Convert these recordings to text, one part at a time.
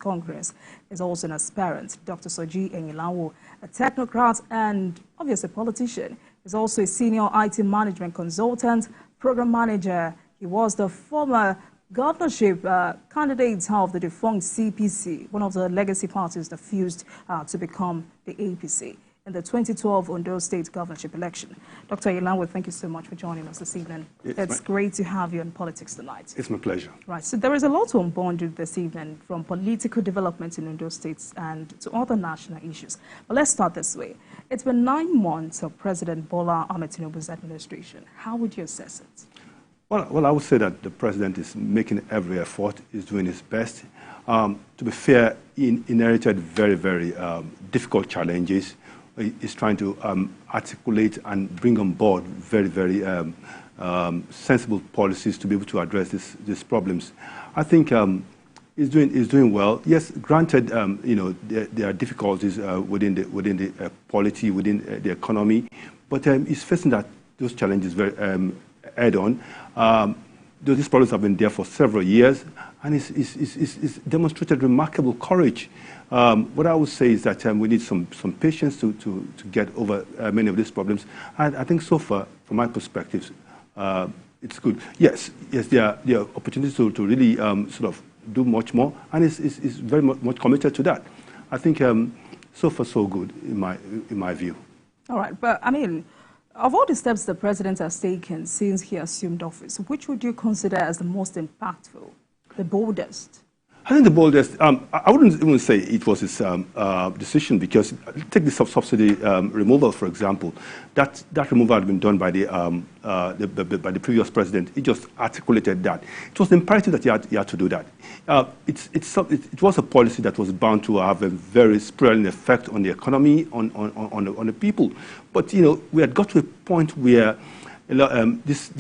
Congress, is also an aspirant. Dr. Soji Ehinlanwo, a technocrat and obviously a politician, is also a senior IT management consultant, program manager. He was the former governorship candidate of the defunct CPC, one of the legacy parties that fused to become the APC in the 2012 Ondo State governorship election. Dr. Ehinlanwo, thank you so much for joining us this evening. It's great to have you in politics tonight. It's my pleasure. Right, so there is a lot to unbundle this evening, from political developments in Ondo State and to other national issues. But let's start this way. It's been 9 months of President Bola Ahmed Tinubu's administration. How would you assess it? Well, I would say that the president is making every effort, is doing his best. To be fair, he inherited very, very difficult challenges. He's trying to articulate and bring on board very, very sensible policies to be able to address these problems. I think he's doing well. Yes, granted, there are difficulties within the polity, within the economy, but he's facing those challenges very head-on. These problems have been there for several years, and he's demonstrated remarkable courage. What I would say is that we need some patience to get over many of these problems. And I think so far, from my perspective, it's good. Yes, there are opportunities to really sort of do much more, and he's very much committed to that. I think so far so good in my view. All right, but I mean, of all the steps the president has taken since he assumed office, which would you consider as the most impactful, the boldest? I think the boldest, I wouldn't even say it was his decision, because take the subsidy removal, for example. That removal had been done by the previous president. He just articulated that. It was imperative that he had to do that. It was a policy that was bound to have a very spiraling effect on the economy, on the people. But, we had got to a point where this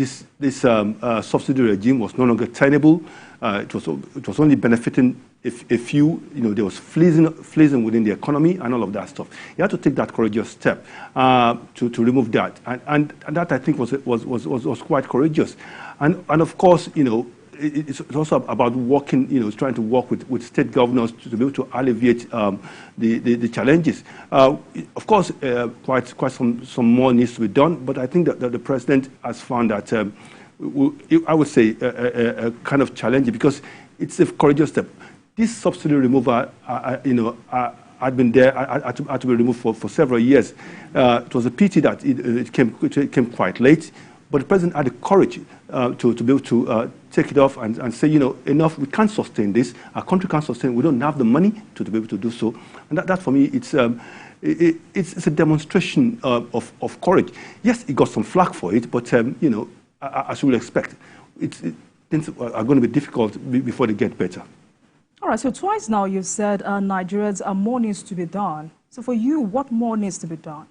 subsidy regime was no longer tenable. It was only benefiting a few. There was fleecing within the economy and all of that stuff. You had to take that courageous step to remove that, and that I think was quite courageous. And of course, it's also about working. Trying to work with state governors to be able to alleviate the challenges. Of course, quite some more needs to be done. But I think that the president has found that. I would say a kind of challenge, because it's a courageous step. This subsidy removal, had been there, had to be removed for several years. It was a pity that it came quite late, but the president had the courage to be able to take it off and say, enough, we can't sustain this. Our country can't sustain it. We don't have the money to be able to do so. And that for me, it's a demonstration of courage. Yes, he got some flack for it, but, as you would expect, things are going to be difficult before they get better. All right, so twice now you've said Nigerians, more needs to be done. So for you, what more needs to be done?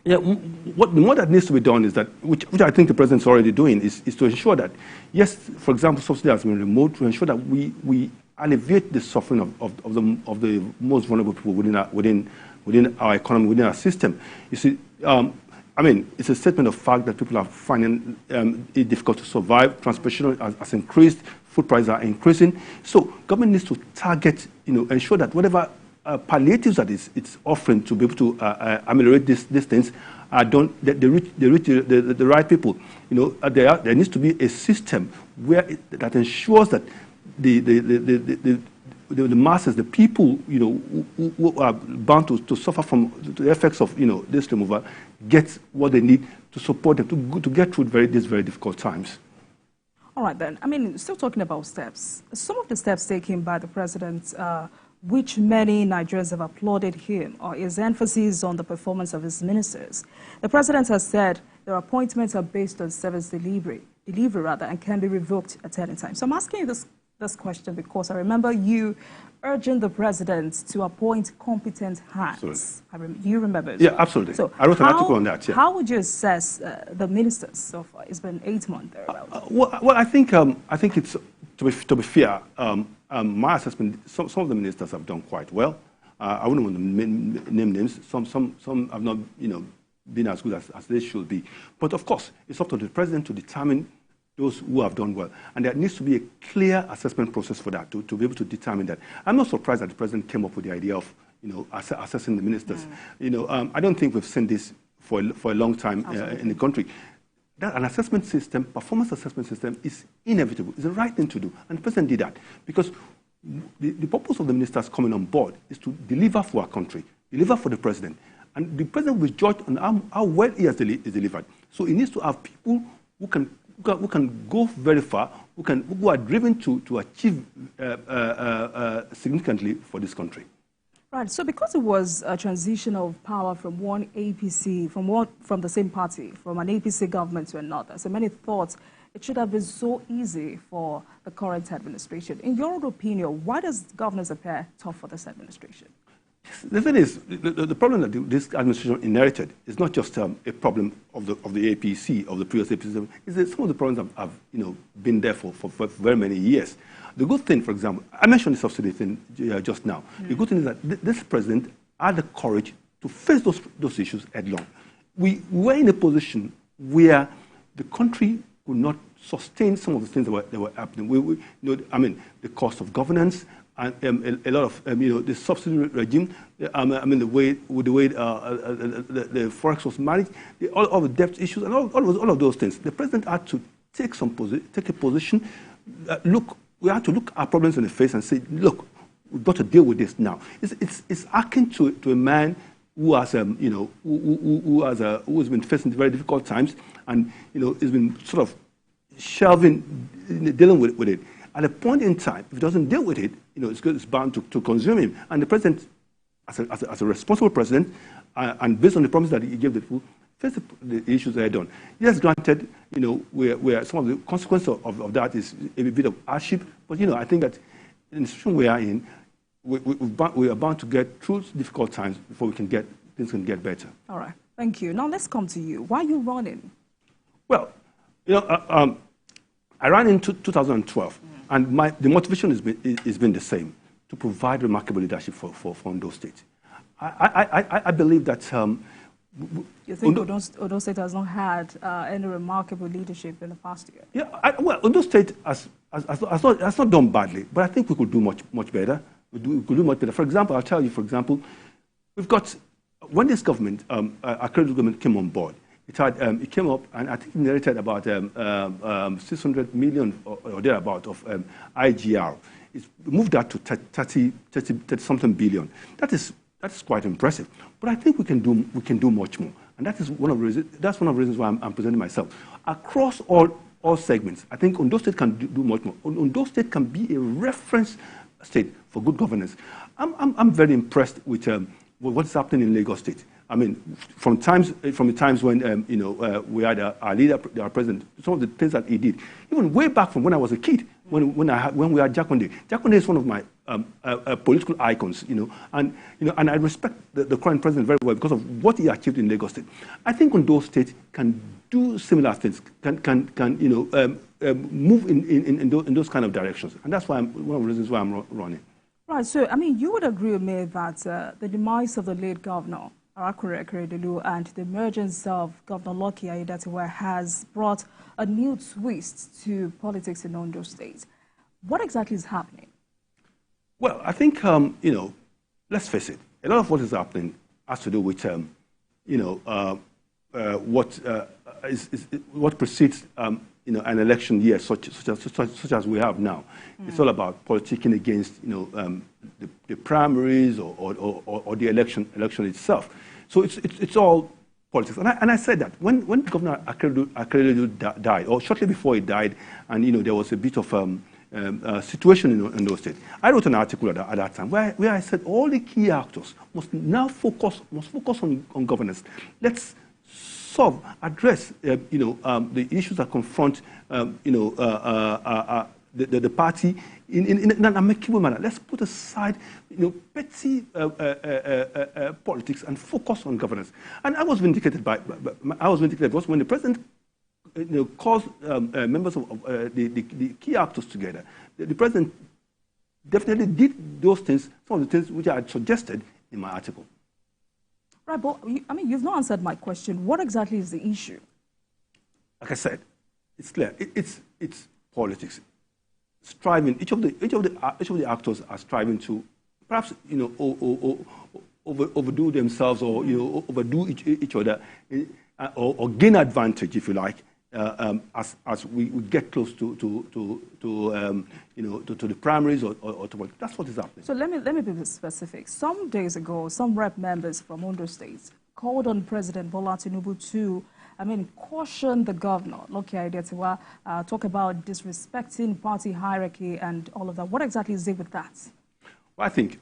Yeah, the more that needs to be done is that, which I think the president's already doing, is to ensure that, yes, for example, subsidy has been removed, to ensure that we alleviate the suffering of the most vulnerable people within our economy, within our system. You see, it's a statement of fact that people are finding it difficult to survive. Transportation has increased, food prices are increasing. So government needs to target, ensure that whatever palliatives that it's offering to be able to ameliorate these things are done, that they reach the right people. There needs to be a system that ensures that the masses, the people, who are bound to suffer from the effects of, this removal, get what they need to support them to get through these very difficult times. All right, then. Still talking about steps. Some of the steps taken by the president, which many Nigerians have applauded him, or his emphasis on the performance of his ministers. The president has said their appointments are based on service delivery and can be revoked at any time. So I'm asking you this question because I remember you urging the president to appoint competent hands. Do you remember it? Yeah, absolutely. So I wrote an article on that. Yeah. How would you assess the ministers so far? It's been 8 months thereabouts. Well, I think it's to be fair. My assessment: some of the ministers have done quite well. I wouldn't want to name names. Some have not, been as good as they should be. But of course, it's up to the president to determine those who have done well. And there needs to be a clear assessment process for that, to be able to determine that. I'm not surprised that the president came up with the idea of, assessing the ministers. I don't think we've seen this for a long time in the country. That an assessment system, performance assessment system, is inevitable. It's the right thing to do. And the president did that because the purpose of the ministers coming on board is to deliver for our country, deliver for the president. And the president will judge on how well he has delivered. So he needs to have people who can go very far, who are driven to achieve significantly for this country. Right. So because it was a transition of power from one APC, from the same party, from an APC government to another, so many thought it should have been so easy for the current administration. In your opinion, why does governance appear tough for this administration? The thing is, the problem that this administration inherited is not just a problem of the APC, of the previous APC. Is that some of the problems have been there for very many years. The good thing, for example, I mentioned the subsidy thing just now. The good thing is that this president had the courage to face those issues headlong. We were in a position where the country could not sustain some of the things that were happening. The cost of governance, and a lot of the subsidy regime. The way the forex was managed, all the debt issues, and all of those things. The president had to take a position. We have to look our problems in the face and say, look, we've got to deal with this now. It's akin to a man who has who has been facing very difficult times, and has been sort of dealing with it. At a point in time, if he doesn't deal with it, it's bound to consume him. And the president, as a responsible president, and based on the promise that he gave the people, face the issues head on. Yes, granted, where some of the consequences of that is a bit of hardship, but I think that in the situation we are in, we are bound to get through difficult times before things can get better. All right, thank you. Now let's come to you. Why are you running? Well, I ran in 2012, and the motivation has been the same: to provide remarkable leadership for Ondo State. I believe that. You think Ondo State has not had any remarkable leadership in the past year? Yeah, well, Ondo State has not done badly, but I think we could do much better. We could do much better. For example, I'll tell you. For example, we've got when this government, our credit government, came on board. It came up, and I think it inherited about 600 million or thereabout of IGR. It's moved that to 30 something billion. That is quite impressive. But I think we can do much more, and that is one of the reasons why I'm presenting myself across all segments. I think Ondo State can do much more. Ondo State can be a reference state for good governance. I'm very impressed with what's happening in Lagos State. I mean, from the times when we had our leader, our president, some of the things that he did, even way back from when I was a kid, when we had Jakonde. Jakonde is one of my political icons, and I respect the current president very well because of what he achieved in Lagos State. I think Ondo State can do similar things, can move in those kind of directions, and that's why one of the reasons why I'm running. Right. So, I mean, you would agree with me that the demise of the late governor and the emergence of Governor Lucky Aiyedatiwa has brought a new twist to politics in Ondo State. What exactly is happening? Well, I think, let's face it, a lot of what is happening has to do with, what precedes, an election year such as we have now. It's all about politicking against, the primaries or the election itself. So it's all politics. And I said that when Governor Akeredolu died, or shortly before he died, and there was a bit of situation in those states, I wrote an article at that time where I said all the key actors must now focus on governance. Let's address the issues that confront the party in an amicable manner. Let's put aside petty politics and focus on governance. And I was vindicated because when the president calls members of the key actors together, the president definitely did those things, some of the things which I had suggested in my article. Right, but you've not answered my question. What exactly is the issue? Like I said, it's clear. It's politics. Striving. Each of the actors are striving to perhaps overdo themselves, or overdo each other, or gain advantage, if you like, as we get close to the primaries or to that's what is happening. So let me be specific. Some days ago, some rep members from Ondo State called on President Bola Tinubu to, caution the governor, Loki Aidetiwa, talk about disrespecting party hierarchy and all of that. What exactly is it with that? Well, I think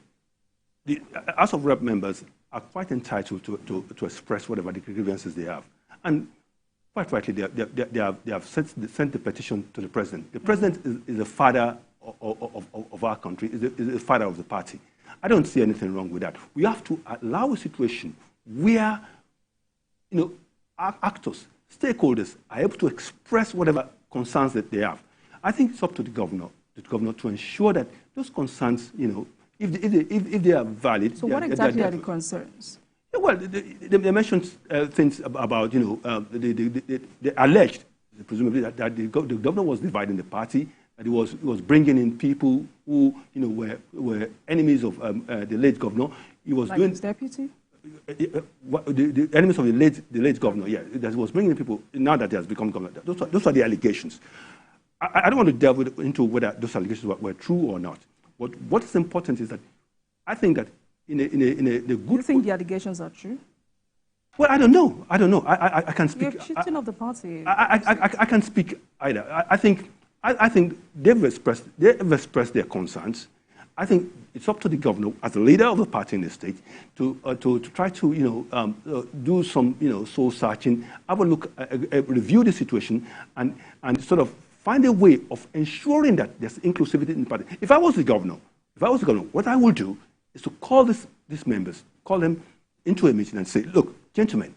the House of Rep members are quite entitled to express whatever the grievances they have. And quite rightly, they have sent the petition to the president. The president is the father of our country, is the father of the party. I don't see anything wrong with that. We have to allow a situation where, our actors, stakeholders are able to express whatever concerns that they have. I think it's up to the governor to ensure that those concerns, if they are valid. So what exactly are the concerns? Yeah, well, they mentioned things about, they alleged, presumably, that the governor was dividing the party, that he was bringing in people who, were enemies of the late governor. He was like doing his deputy? The enemies of the late governor, yeah, that he was bringing in people now that he has become governor. Those are the allegations. I don't want to delve into whether those allegations were true or not. But what is important is that I think that in a good... Do you think the allegations are true? Well, I don't know. I can't speak. You're cheating of the party. I can't speak either. I think they've expressed their concerns. I think it's up to the governor, as the leader of the party in the state, to try to do some soul searching, have a look, review the situation, and sort of find a way of ensuring that there's inclusivity in the party. If I was the governor, what I will do is to call these members, call them into a meeting and say, look, gentlemen,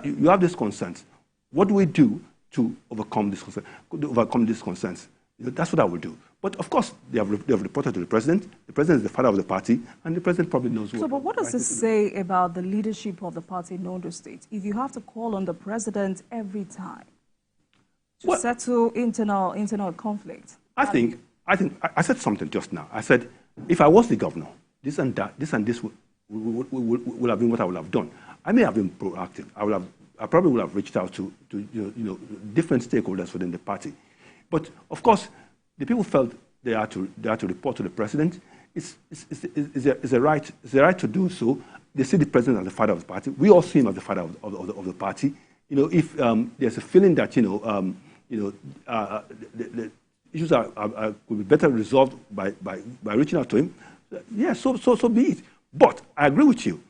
you have these concerns. What do we do to overcome these concerns? That's what I will do. But of course, they have reported to the president. The president is the father of the party, and the president probably knows what. So, but what does this say about the leadership of the party in Ondo State? If you have to call on the president every time to settle internal conflict? I said something just now. I said, if I was the governor, this and this would have been what I would have done. I may have been proactive. I probably would have reached out to different stakeholders within the party. But of course, the people felt they had to report to the president. It's a right to do so. They see the president as the father of the party. We all see him as the father of the party. If there's a feeling that the issues could be better resolved by reaching out to him, yeah, so be it. But I agree with you.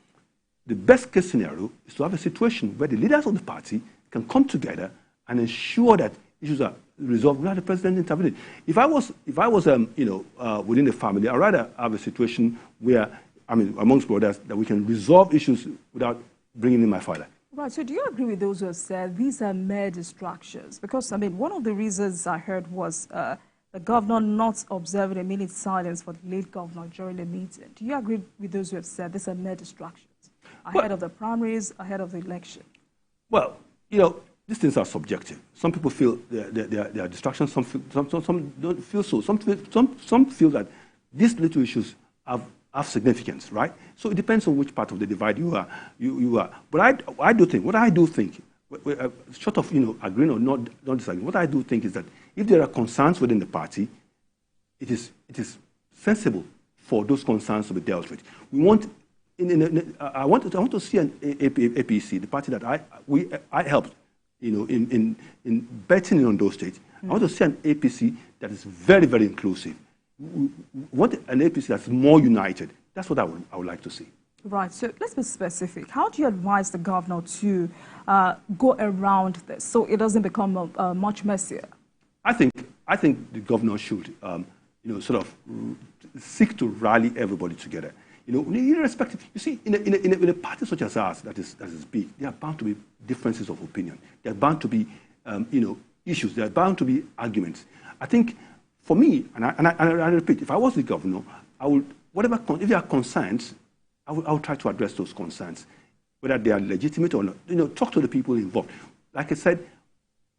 The best case scenario is to have a situation where the leaders of the party can come together and ensure that issues are resolved without the president intervening. If I was within the family, I'd rather have a situation where, amongst brothers, that we can resolve issues without bringing in my father. Right. So do you agree with those who have said these are mere distractions? Because, one of the reasons I heard was the governor not observing a minute's silence for the late governor during the meeting. Do you agree with those who have said these are mere distractions ahead of the primaries, ahead of the election? Well, these things are subjective. Some people feel they are distractions. Some don't feel so. Some feel that these little issues have significance, right? So it depends on which part of the divide you are. But I do think, short of agreeing or not disagreeing, what I do think is that if there are concerns within the party, it is sensible for those concerns to be dealt with. We want. I want to see an APC, the party that I helped. In betting on those states, I want to see an APC that is very, very inclusive. We want an APC that's more united. That's what I would like to see. Right. So let's be specific. How do you advise the governor to go around this so it doesn't become much messier? I think the governor should, sort of seek to rally everybody together. Irrespective, you see, in a party such as ours that is big, there are bound to be differences of opinion. There are bound to be, issues. There are bound to be arguments. I think, for me, and I repeat, if I was the governor, I would, if there are concerns, I would try to address those concerns, whether they are legitimate or not. Talk to the people involved. Like I said,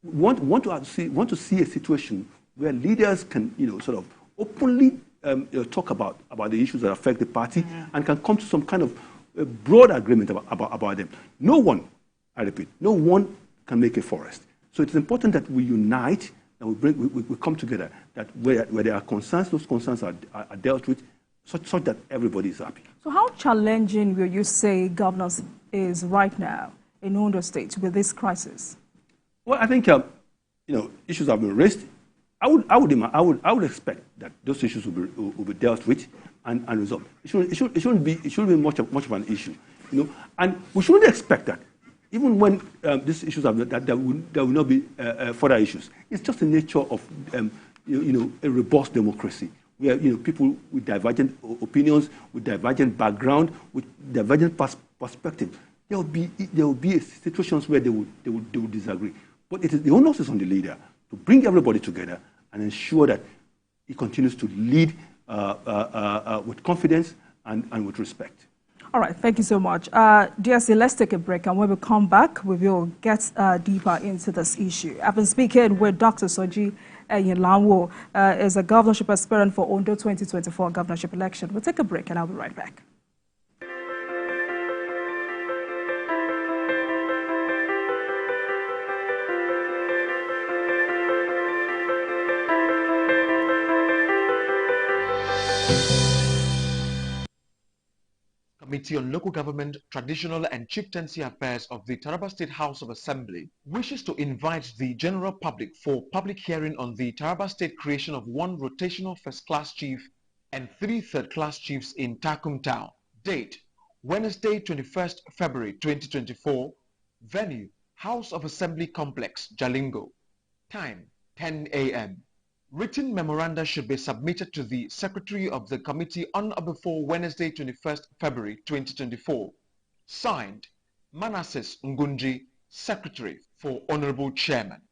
want to see a situation where leaders can, sort of openly talk about the issues that affect the party and can come to some kind of broad agreement about them. No one, I repeat, no one can make a forest. So it's important that we unite and we come together, that where there are concerns, those concerns are dealt with such that everybody is happy. So how challenging will you say governance is right now in Ondo State with this crisis? Well, I think issues have been raised. I would expect that those issues will be dealt with and resolved. It shouldn't be much of an issue, and we shouldn't expect that. Even when these issues are that there will not be further issues. It's just the nature of a robust democracy, where people with divergent opinions, with divergent background, with divergent perspective, there will be situations where they will disagree. But the onus is on the leader to bring everybody together and ensure that he continues to lead with confidence and with respect. All right, thank you so much. DSC, let's take a break, and when we come back, we will get deeper into this issue. I've been speaking with Dr. Soji Ehinlanwo, is a governorship aspirant for Ondo 2024 governorship election. We'll take a break, and I'll be right back. Committee on Local Government, Traditional and Chieftaincy Affairs of the Taraba State House of Assembly wishes to invite the general public for public hearing on the Taraba State creation of 1 rotational first-class chief and 3 third-class chiefs in Takum Town. Date: Wednesday, 21st February 2024. Venue: House of Assembly Complex, Jalingo. Time: 10 a.m. Written memoranda should be submitted to the Secretary of the Committee on or before Wednesday, 21st February 2024. Signed, Manasseh Ngunji, Secretary for Honorable Chairman.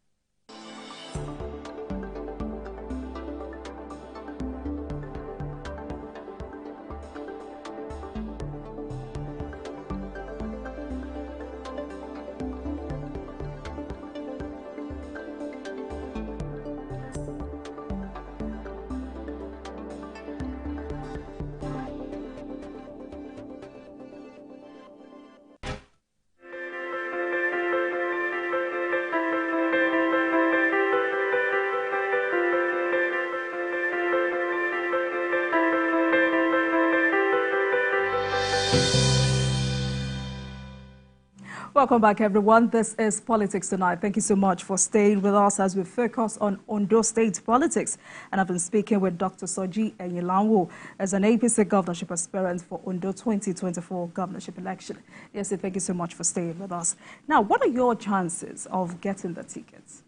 Welcome back, everyone. This is Politics Tonight. Thank you so much for staying with us as we focus on Ondo State politics. And I've been speaking with Dr. Soji Ehinlanwo as an APC governorship aspirant for Ondo 2024 governorship election. Yes, thank you so much for staying with us. Now, what are your chances of getting the tickets?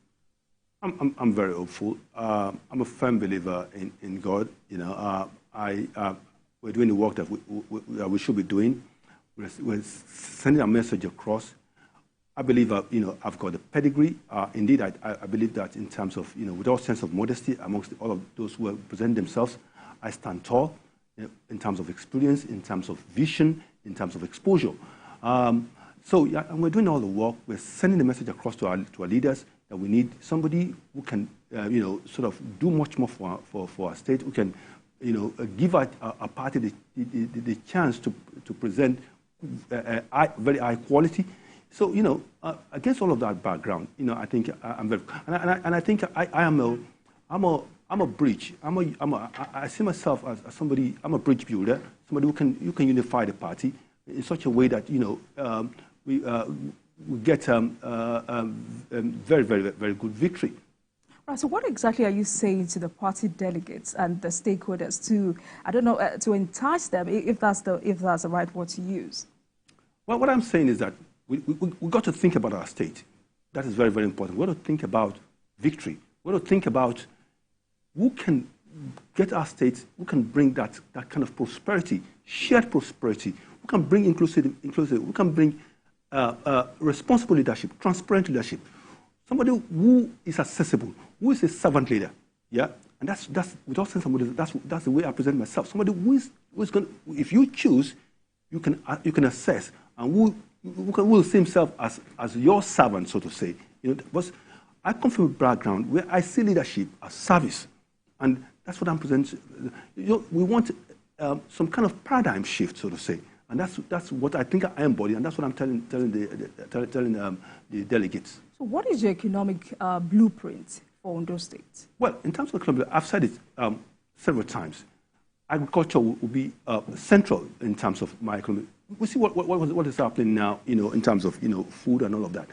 I'm very hopeful. I'm a firm believer in God. We're doing the work that we should be doing. We're sending a message across. I believe, I've got a pedigree. Indeed, I believe that in terms of, with all sense of modesty amongst all of those who present themselves, I stand tall in terms of experience, in terms of vision, in terms of exposure. So and we're doing all the work. We're sending the message across to our leaders that we need somebody who can, sort of do much more for our state, who can, give our party the chance to present very high quality. So, against all of that background, I think I'm very, and I think I'm a bridge. I see myself as somebody. I'm a bridge builder, somebody who can unify the party in such a way that we get very, very, very good victory. Right, so what exactly are you saying to the party delegates and the stakeholders to, I don't know, to entice them, if that's the right word to use? Well, what I'm saying is that we got to think about our state. That is very, very important. We got to think about victory. We got to think about who can get our state, who can bring that kind of prosperity, shared prosperity, who can bring inclusive, who can bring responsible leadership, transparent leadership, somebody who is accessible, who is a servant leader, yeah? And that's with all sense of modesty, that's the way I present myself. Somebody who is going, if you choose, you can assess, and who will see himself as your servant, so to say. But I come from a background where I see leadership as service, and that's what I'm presenting. We want some kind of paradigm shift, so to say, and that's what I think I embody, and that's what I'm telling the delegates. So, what is your economic blueprint for Ondo State? Well, in terms of economic, I've said it several times. Agriculture will be central in terms of my economy. We see what is happening now, in terms of food and all of that.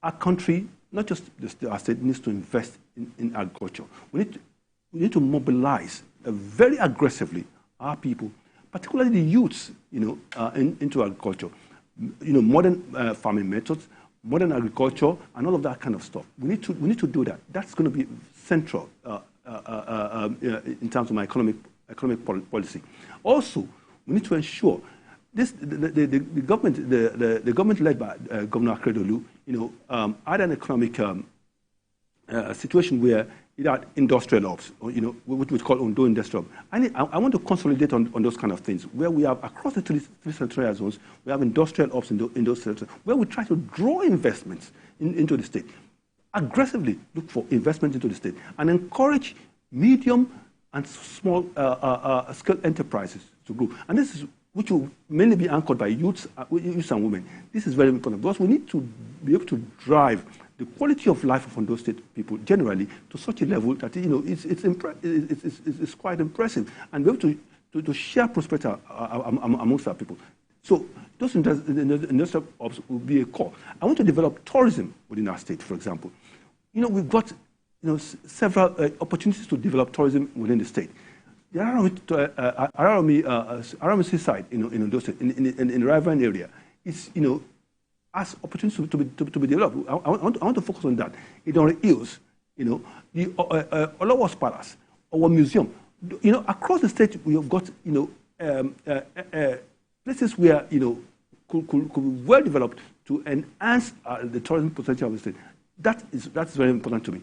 Our country, not just our state, needs to invest in agriculture. We need to mobilize very aggressively our people, particularly the youths, into agriculture. Modern farming methods, modern agriculture, and all of that kind of stuff. We need to do that. That's going to be central in terms of my economic policy. Also, we need to ensure the government led by Governor Akeredolu, had an economic situation where it had industrial hubs, what we call Ondo Industrial. I want to consolidate on those kind of things, where we have, across the three senatorial zones, we have industrial hubs in those sectors, where we try to draw investments into the state, aggressively look for investment into the state, and encourage medium and small scale enterprises to grow. And this is which will mainly be anchored by youths and women. This is very important because we need to be able to drive the quality of life of Ondo State people generally to such a level that it's quite impressive, and be able to share prosperity amongst our people. So those industrial hubs will be a core. I want to develop tourism within our state, for example. We've got several opportunities to develop tourism within the state. The Arami seaside in Ondo State, in the Riverine area, is has opportunities to be developed. I want to focus on that. On the hills, the Olawas Palace, our museum. Across the state we have got places where could be well developed to enhance the tourism potential of the state. That's very important to me.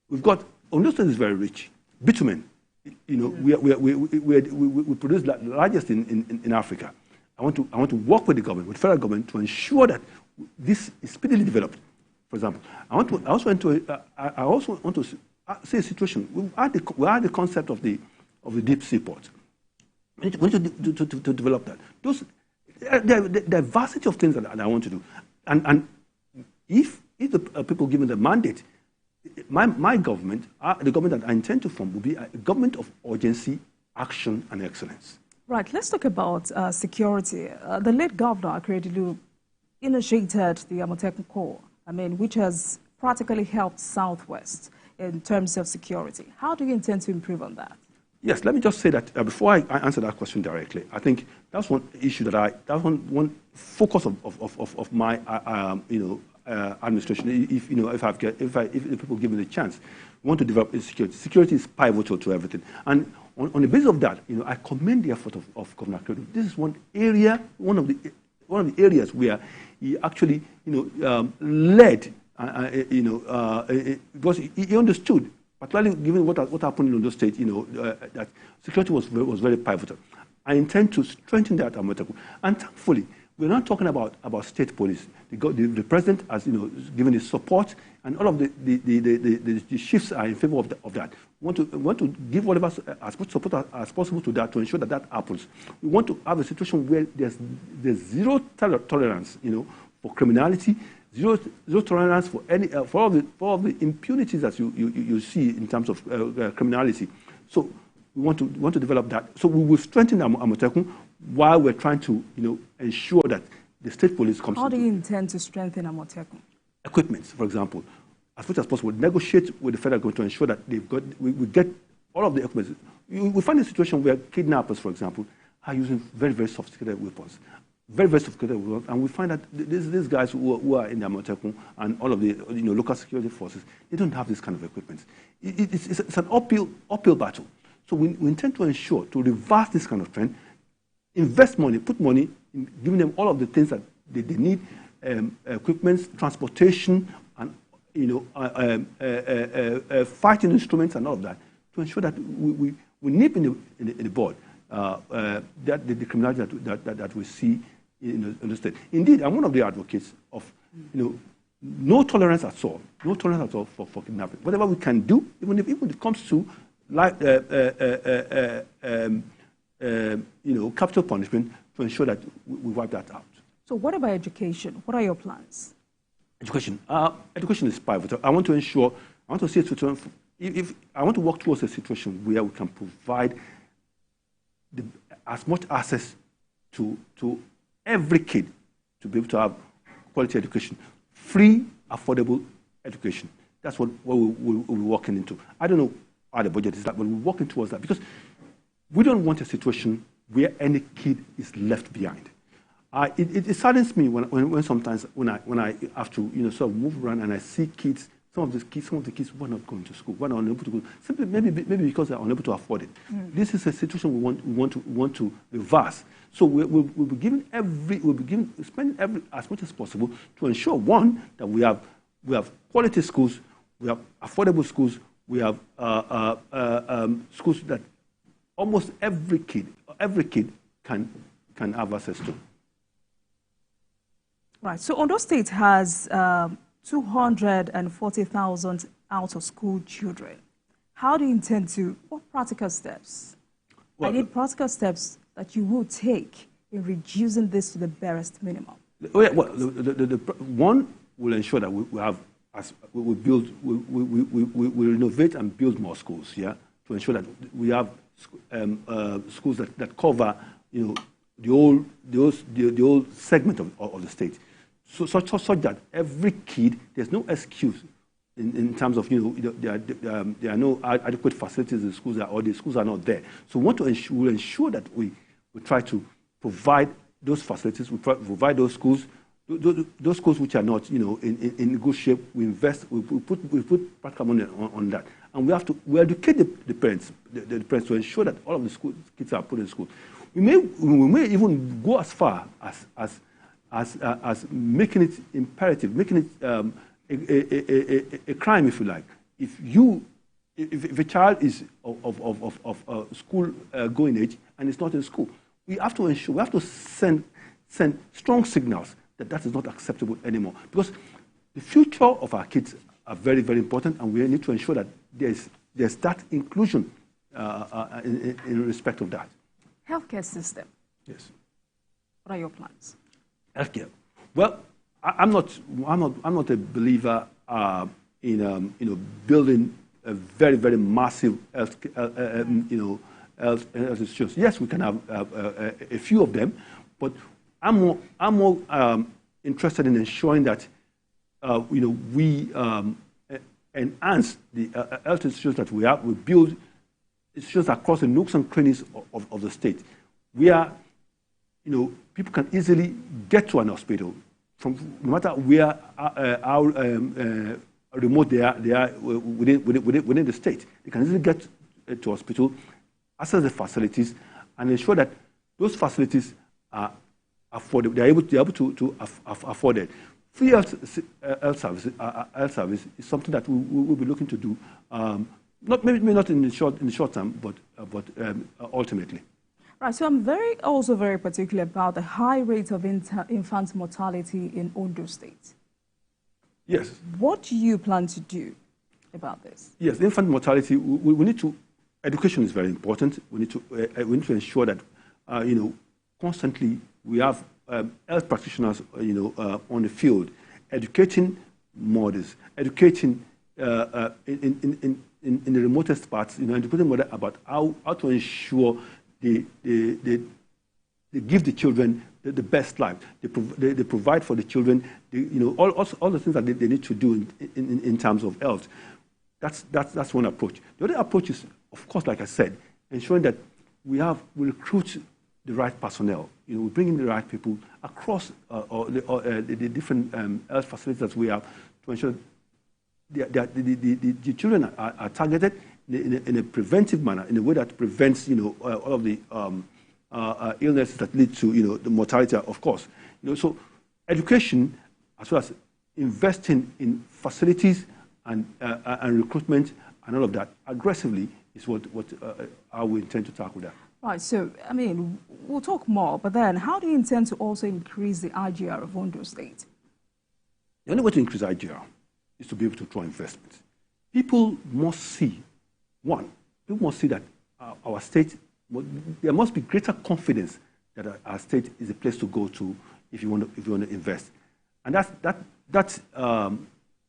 We've got Ondo State is very rich. Bitumen. We produce the largest in Africa. I want to work with the government, with the federal government, to ensure that this is speedily developed. For example, I also want to see a situation. We had the concept of the deep sea port. We need to develop that. The diversity of things that I want to do, and if the people given the mandate, my government, the government that I intend to form, will be a government of urgency, action, and excellence. Right. Let's talk about security. The late Governor Akeredolu initiated the Amotekun Corps, which has practically helped Southwest in terms of security. How do you intend to improve on that? Yes. Let me just say that before I answer that question directly, I think that's one issue that's one focus of my administration. If the people give me the chance, we want to develop security. Security is pivotal to everything, and on the basis of that, I commend the effort of Governor Akeredolu. This is one of the areas where he actually led, because he understood, particularly given what happened in Ondo State, that security was very pivotal. I intend to strengthen that Amotekun, and thankfully, we're not talking about state police. The president has given his support, and all of the shifts are in favor of that. We want to give whatever as much support as possible to that, to ensure that happens. We want to have a situation where there's zero tolerance, for criminality, zero tolerance for all the impunities that you see in terms of criminality. So we want to develop that. So we will strengthen Amotekun while we're trying to ensure that the state police comes. How do you intend to strengthen Amotekun? Equipment, for example, as much as possible, negotiate with the federal government to ensure that we get all of the equipment. We find a situation where kidnappers, for example, are using very, very sophisticated weapons. Very, very sophisticated weapons. And we find that these guys who are in the Amotekun and all of the local security forces, they don't have this kind of equipment. It's an uphill battle. So we intend to ensure, to reverse this kind of trend, invest money, put money in giving them all of the things that they need, equipment, transportation, and fighting instruments and all of that, to ensure that we nip in the bud that the criminality that we see in the state. Indeed, I'm one of the advocates of no tolerance at all. No tolerance at all for kidnapping. Whatever we can do, even if it comes to capital punishment, to ensure that we wipe that out. So what about education? What are your plans? Education. Education is pivotal. I want to see a situation. If I want to work towards a situation where we can provide as much access to every kid to be able to have quality education, free, affordable education. That's what we're working into. I don't know how the budget is that, but we're working towards that because we don't want a situation where any kid is left behind. It saddens me when sometimes when I have to sort of move around and I see kids. Some of the kids were not going to school, were not unable to go, simply maybe because they're unable to afford it. This is a situation we want to reverse. So we'll be spending as much as possible to ensure, one, that we have quality schools, we have affordable schools, we have schools that almost every kid can have access to. Right. So Ondo State has 240,000 out-of-school children. How do you intend to, what practical steps? Well, I need practical steps that you will take in reducing this to the barest minimum. Oh yeah, well, one will ensure that we renovate and build more schools, yeah, to ensure that we have schools that cover, the whole segment of the state. So such that every kid, there's no excuse in terms of there are no adequate facilities in the schools, or the schools are not there. So we want to ensure that we try to provide those facilities, we provide those schools which are not in good shape. We invest, we put practical money on that, and we educate the parents to ensure that all of the kids are put in school. We may even go as far as making it imperative, making it a crime, if you like. If a child is of school going age and is not in school, we have to send strong signals that is not acceptable anymore. Because the future of our kids are very, very important, and we need to ensure that there's that inclusion in respect of that. Healthcare system. Yes. What are your plans? Healthcare. Well, I'm not a believer in building a very, very massive health institutions. Yes, we can have a few of them, but I'm more interested in ensuring that we enhance the health institutions that we have. We build institutions across the nooks and crannies of the state, where people can easily get to an hospital from no matter where how remote they are within the state. They can easily get to hospital, access the facilities, and ensure that those facilities are affordable. They are able to afford it. Free health service is something that we will be looking to do. Maybe not in the short term, but ultimately. Right. So I'm also very particular about the high rate of infant mortality in Ondo State. Yes. What do you plan to do about this? Yes, infant mortality. We need to. Education is very important. We need to ensure that constantly we have health practitioners on the field, educating mothers, educating in the remotest parts, educating mothers about how to ensure they give the children the best life. They provide for the children. All the things that they need to do in terms of health. That's one approach. The other approach is, of course, like I said, ensuring that we recruit the right personnel. We bring in the right people across the different health facilities that we have to ensure that the children are targeted in a preventive manner, in a way that prevents all of the illnesses that lead to the mortality, of course. So education, as well as investing in facilities and recruitment and all of that aggressively is how we intend to tackle that. Right. So, I mean, we'll talk more, but then how do you intend to also increase the IGR of Ondo State? The only way to increase IGR is to be able to draw investment. People must see, people must see that our state, there must be greater confidence that our state is a place to go to if you want to invest. And that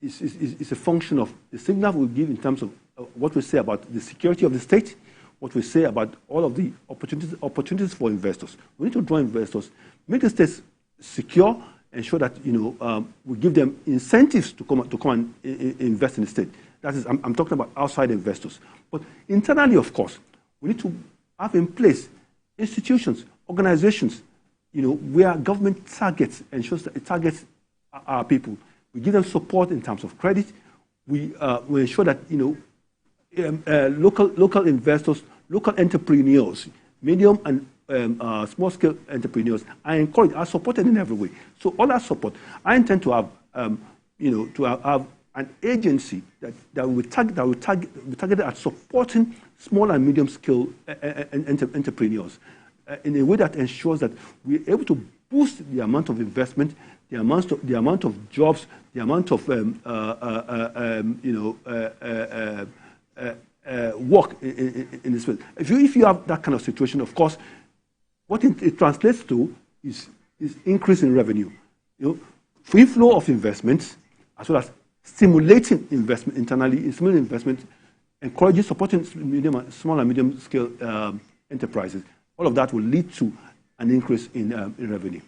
is a function of the signal we give in terms of what we say about the security of the state, what we say about all of the opportunities for investors. We need to draw investors, make the states secure, ensure that we give them incentives to come and invest in the state. That is, I'm talking about outside investors. But internally, of course, we need to have in place institutions, organizations, where government targets, ensures that it targets our people. We give them support in terms of credit. We ensure that local investors, local entrepreneurs, medium and small-scale entrepreneurs are encouraged, are supported in every way. So all that support, I intend to have, have an agency that will be targeted at supporting small and medium-scale entrepreneurs in a way that ensures that we're able to boost the amount of investment, the amount of jobs, the amount of work in this field. If you have that kind of situation, of course, what it translates to is increase in revenue. Free flow of investments, as well as stimulating investment internally, stimulating investment, encouraging, supporting small and medium scale enterprises. All of that will lead to an increase in revenue.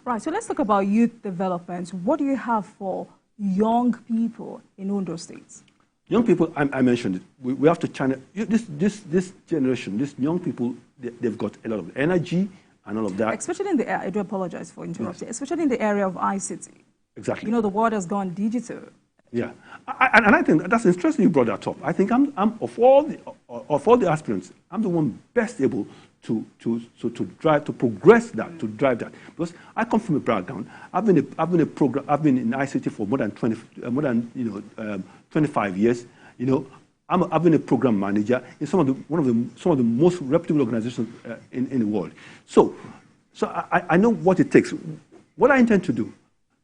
Right, so let's talk about youth development. What do you have for young people in Ondo State? Young people, I mentioned it. We have to channel this generation, these young people. They've got a lot of energy and all of that. Especially in the area, I do apologize for interrupting. Yes. Especially in the area of ICT. Exactly. The world has gone digital. Yeah, and I think that's interesting you brought that up. I think I'm of all the aspirants, I'm the one best able to progress that, to drive that, because I come from a background. I've been in ICT for more than 25 years. I've been a program manager in some of the most reputable organizations in the world. So I know what it takes. What I intend to do,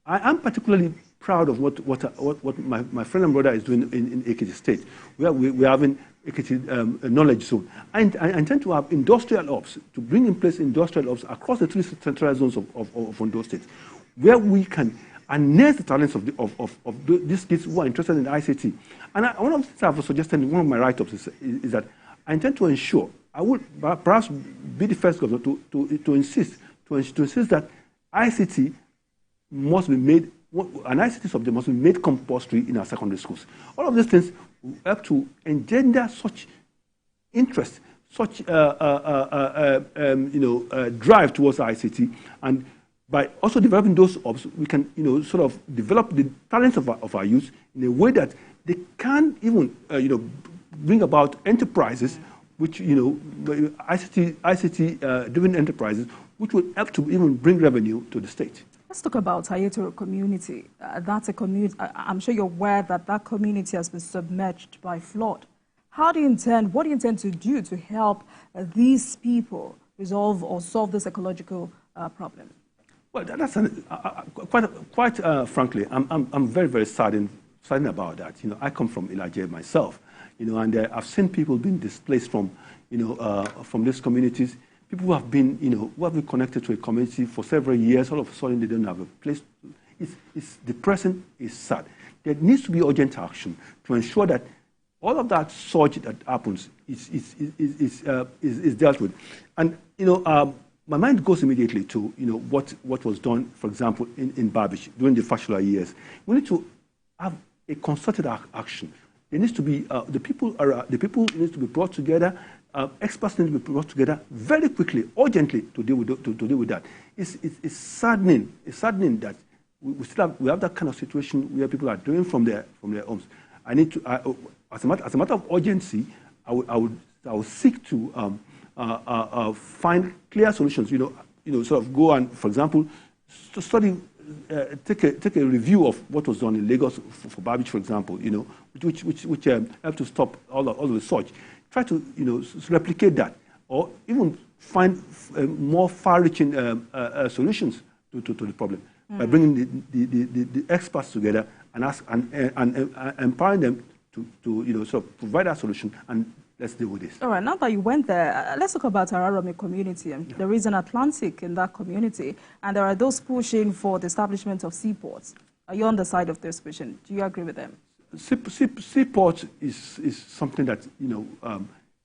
I am particularly proud of what my friend and brother is doing in Ekiti State, where we're having Ekiti knowledge zone. I intend to have industrial hubs, to bring in place industrial hubs across the 3 central zones of Ondo State, where we can harness the talents of these kids who are interested in ICT. And one of the things I've suggested in one of my write-ups is that I intend to ensure, I would perhaps be the first governor to insist that ICT must be made, an ICT subject must be made compulsory in our secondary schools. All of these things will help to engender such interest, such drive towards ICT, and by also developing those hubs, we can sort of develop the talents of our youth in a way that they can even bring about enterprises, which ICT driven enterprises, which will help to even bring revenue to the state. Let's talk about Ayetoro community. That's a community, I'm sure you're aware that community has been submerged by flood. What do you intend to do to help these people resolve or solve this ecological problem? Well, that's quite frankly, I'm very, very saddened about that. I come from Ilaje myself, and I've seen people being displaced from these communities. People who have been, who have been connected to a community for several years, all of a sudden they don't have a place. It's depressing, it's sad. There needs to be urgent action to ensure that all of that surge that happens is dealt with. And, my mind goes immediately to, what was done, for example, in Babish during the Fashula years. We need to have a concerted action. There needs to be, the people need to be brought together. Experts need to be brought together very quickly, urgently, to deal with that. It's saddening. It's saddening that we have that kind of situation where people are doing from their homes. I need to, as a matter of urgency, I would seek to find clear solutions. Sort of go and, for example, study, take a review of what was done in Lagos for Babbage, for example. Which helped to stop all of the surge. Try to replicate that, or even find more far-reaching solutions to the problem. by bringing the experts together and empowering them to sort of provide a solution, and let's deal with this. All right, now that you went there, let's talk about Araromi community. There is an Atlantic in that community, and there are those pushing for the establishment of seaports. Are you on the side of this pushing? Do you agree with them? Seaport is something that,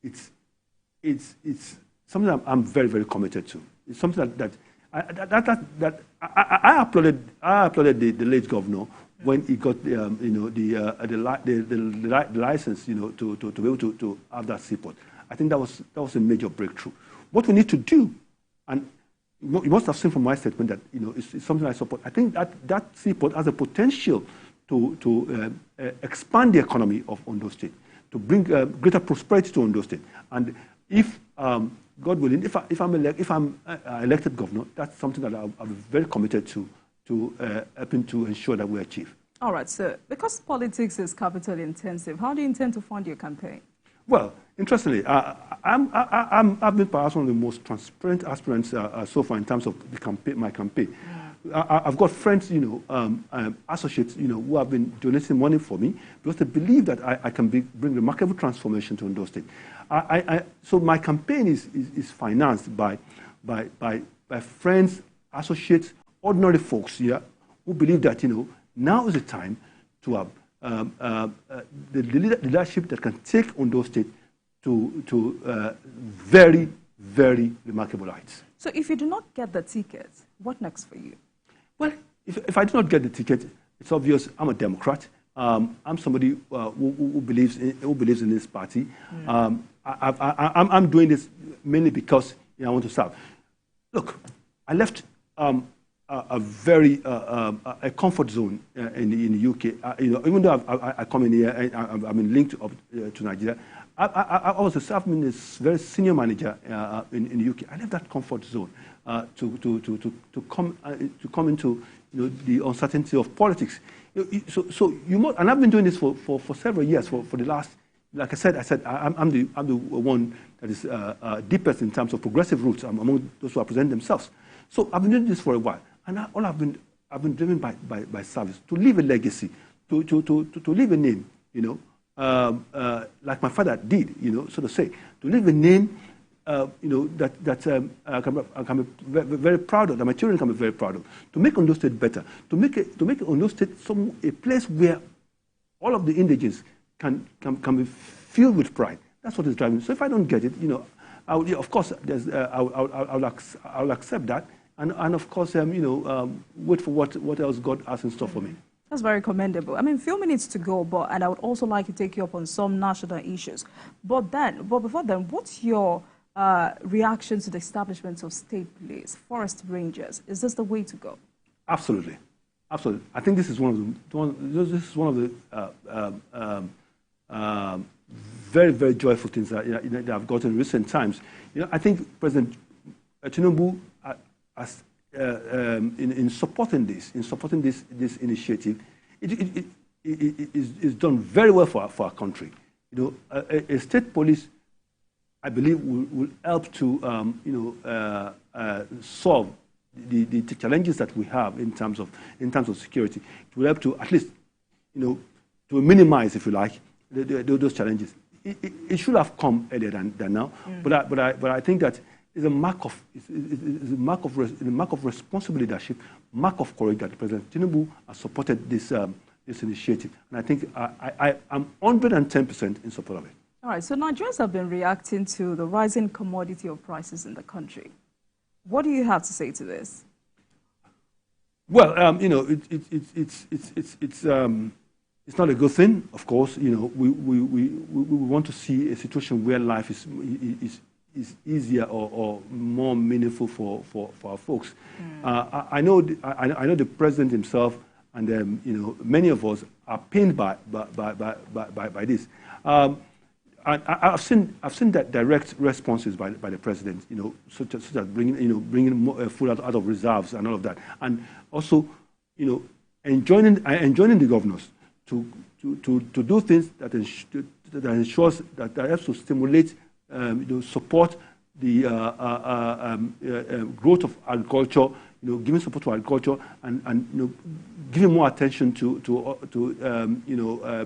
it's something that I'm very, very committed to. It's something that I applauded the late governor when he got the license, to be able to have that seaport. I think that was a major breakthrough. What we need to do, and you must have seen from my statement that it's something I support. I think that seaport has a potential to expand the economy of Ondo State, to bring greater prosperity to Ondo State. And if God willing, if I'm elected governor, that's something that I'm very committed to helping to ensure that we achieve. All right, sir. Because politics is capital intensive, how do you intend to fund your campaign? Well, interestingly, I've been perhaps one of the most transparent aspirants so far in terms of my campaign. I've got friends, associates, who have been donating money for me because they believe that I can bring remarkable transformation to Ondo State. So my campaign is financed by friends, associates, ordinary folks here who believe that now is the time to have the leadership that can take Ondo State to very, very remarkable heights. So if you do not get the ticket, what next for you? Well, if I do not get the ticket, it's obvious I'm a Democrat. I'm somebody who believes in this party. I'm doing this mainly because I want to serve. Look, I left a comfort zone in the UK. Even though I come in here, I've been linked up to Nigeria. I was a very senior manager in the UK. I left that comfort zone to come into the uncertainty of politics. So you must, and I've been doing this for several years. For the last, like I said, I'm the one that is deepest in terms of progressive roots among those who represent themselves. So I've been doing this for a while, and I've been driven by service, to leave a legacy, to leave a name, like my father did, so to say, to leave a name, that I can be very proud of, that my children can be very proud of, to make Ondo State better, to make Ondo State a place where all of the indigents can be filled with pride. That's what is driving. So if I don't get it, of course, I'll accept that, and of course, wait for what else God has in store for me. That's very commendable. I mean, few minutes to go, and I would also like to take you up on some national issues. But before then, what's your reaction to the establishment of state police, forest rangers? Is this the way to go? Absolutely, absolutely. I think this is one of the very, very joyful things that I've got in recent times. I think President Tinubu has, in supporting this initiative, it is done very well for our country. A state police, I believe, will help to solve the challenges that we have in terms of security. It will help to at least to minimize, if you like, those challenges. It should have come earlier than now, but I think that is a mark of responsible leadership, mark of courage that President Tinubu has supported this initiative, and I think I'm 110% in support of it. All right, so Nigerians have been reacting to the rising commodity of prices in the country. What do you have to say to this? Well, it's not a good thing, of course. We want to see a situation where life is easier or more meaningful for our folks. I know the president himself and many of us are pained by this. And I've seen that direct responses by the president, such as bringing more food out of reserves and all of that, and also enjoining the governors to do things that ensures that helps to stimulate, support the growth of agriculture, giving support to agriculture and giving more attention to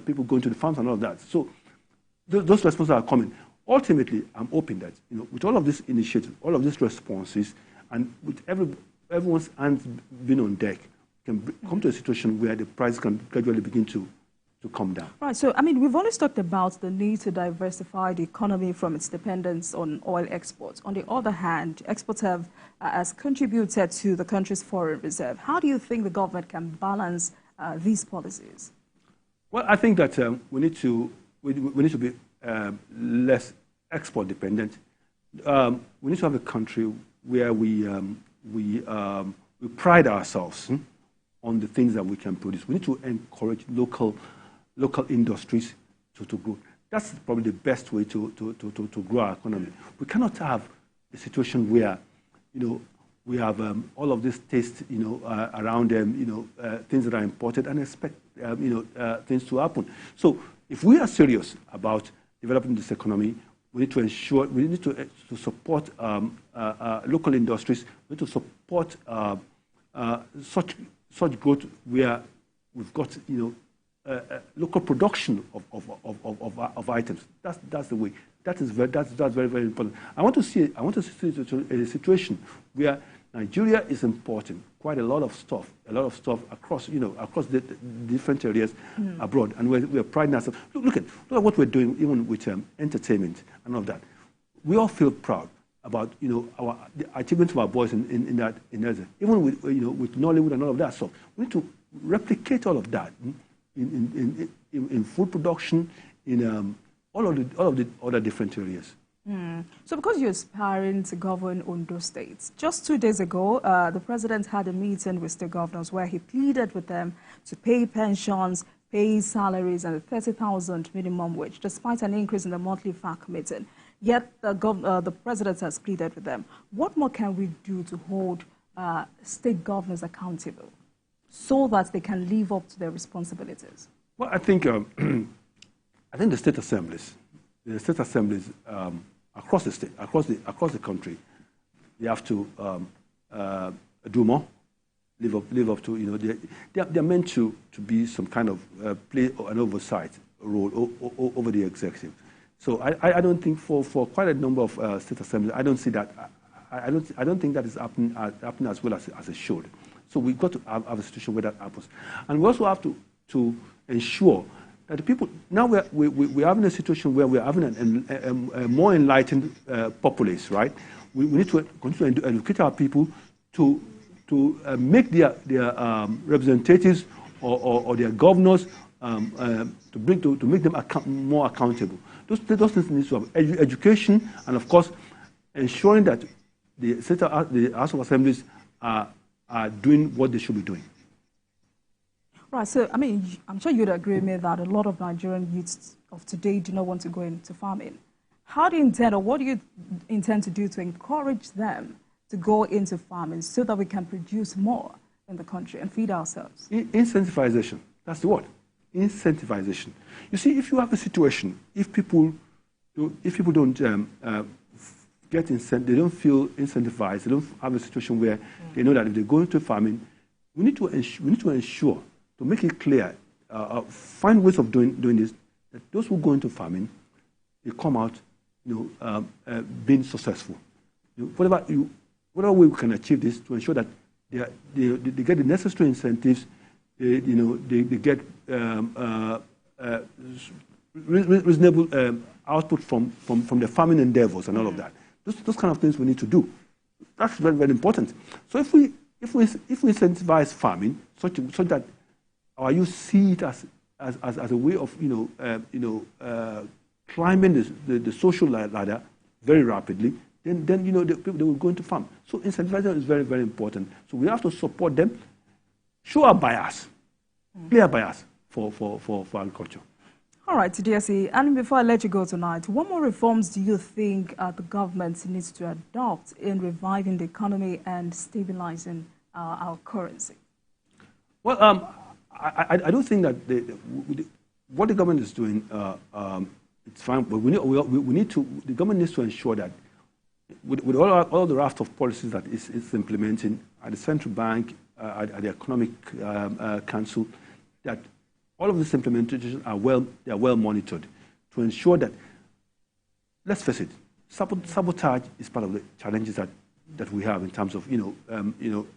people going to the farms and all of that. So those responses are coming. Ultimately, I'm hoping that with all of these initiatives, all of these responses, and with everyone's hands being on deck, can come to a situation where the price can gradually begin to come down. Right. So, we've always talked about the need to diversify the economy from its dependence on oil exports. On the other hand, exports have has contributed to the country's foreign reserve. How do you think the government can balance these policies? Well, I think that we need to be less export dependent. We need to have a country where we pride ourselves on the things that we can produce. We need to encourage local industries to grow. That's probably the best way to grow our economy. We cannot have a situation where, we have all of this taste, around them, things that are imported and expect, things to happen. So if we are serious about developing this economy, we need to ensure, we need to support local industries. We need to support such growth where we've got, local production of items. That's the way. That's very, very important. I want to see a situation where Nigeria is importing quite a lot of stuff across the different areas abroad, and we're priding ourselves. Look at what we're doing, even with entertainment and all of that. We all feel proud about the achievements of our boys in that even with Nollywood and all of that stuff. We need to replicate all of that in food production, in all of the other different areas. So because you're aspiring to govern Ondo State, just 2 days ago, the president had a meeting with state governors where he pleaded with them to pay pensions, pay salaries, and a 30,000 minimum wage, despite an increase in the monthly FAC meeting. Yet the president has pleaded with them. What more can we do to hold state governors accountable so that they can live up to their responsibilities? Well, I think the state assemblies, across the state, across the country, they have to do more, live up to they're meant to be some kind of play an oversight role over the executive. So I don't think for quite a number of state assemblies, I don't see that. I don't think that is happening as well as it should. So we've got to have a situation where that happens, and we also have to ensure that the people, now we're having a situation where we're having a more enlightened populace, right? We need to continue to educate our people to make their representatives or their governors to make them more accountable. Those things need to have education, and of course ensuring that the House of Assemblies are doing what they should be doing. Right, so I'm sure you'd agree with me that a lot of Nigerian youths of today do not want to go into farming. How do you intend, or what do you intend to do to encourage them to go into farming so that we can produce more in the country and feed ourselves? Incentivization, that's the word. Incentivization. You see, if you have a situation, if people don't get incentivized, they don't feel incentivized, they don't have a situation where they know that if they go into farming, we need to ensure, to make it clear, find ways of doing this, that those who go into farming, they come out, being successful. Whatever way we can achieve this, to ensure that they get the necessary incentives, they get reasonable output from their farming endeavors and all of that. Those kind of things we need to do. That's very, very important. So if we incentivize farming such that our youth see it as a way of climbing the social ladder very rapidly, then the people, they will go into farm. So incentivization is very, very important. So we have to support them, show our bias, clear bias for agriculture. All right, DSE, and before I let you go tonight, what more reforms do you think the government needs to adopt in reviving the economy and stabilizing our currency? Well, I don't think that what the government is doing, it's fine, but the government needs to ensure that with all the raft of policies that it's implementing at the central bank, at the economic council, that all of these implementations are well monitored to ensure that, let's face it, sabotage is part of the challenges that we have in terms of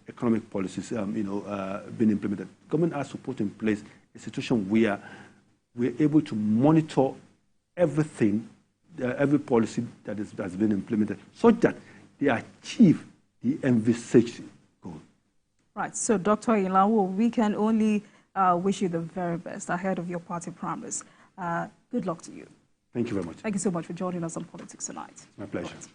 economic policies being implemented. Government has to put in place a situation where we're able to monitor everything, every policy that has been implemented, so that they achieve the envisaged goal. Right. So, Dr. Ehinlanwo, we can only wish you the very best ahead of your party primaries. Good luck to you. Thank you very much. Thank you so much for joining us on Politics Tonight. My pleasure. Right.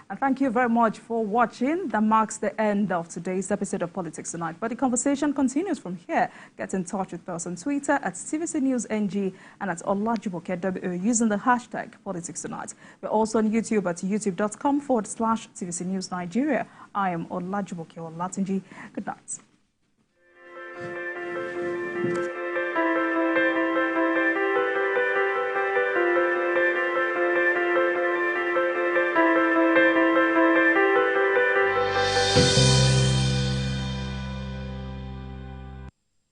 And thank you very much for watching. That marks the end of today's episode of Politics Tonight. But the conversation continues from here. Get in touch with us on Twitter at TVC News NG and at Olajumoke using the hashtag Politics Tonight. We're also on YouTube at youtube.com/TVC News Nigeria. I am Olajumoke Olatunji. Good night.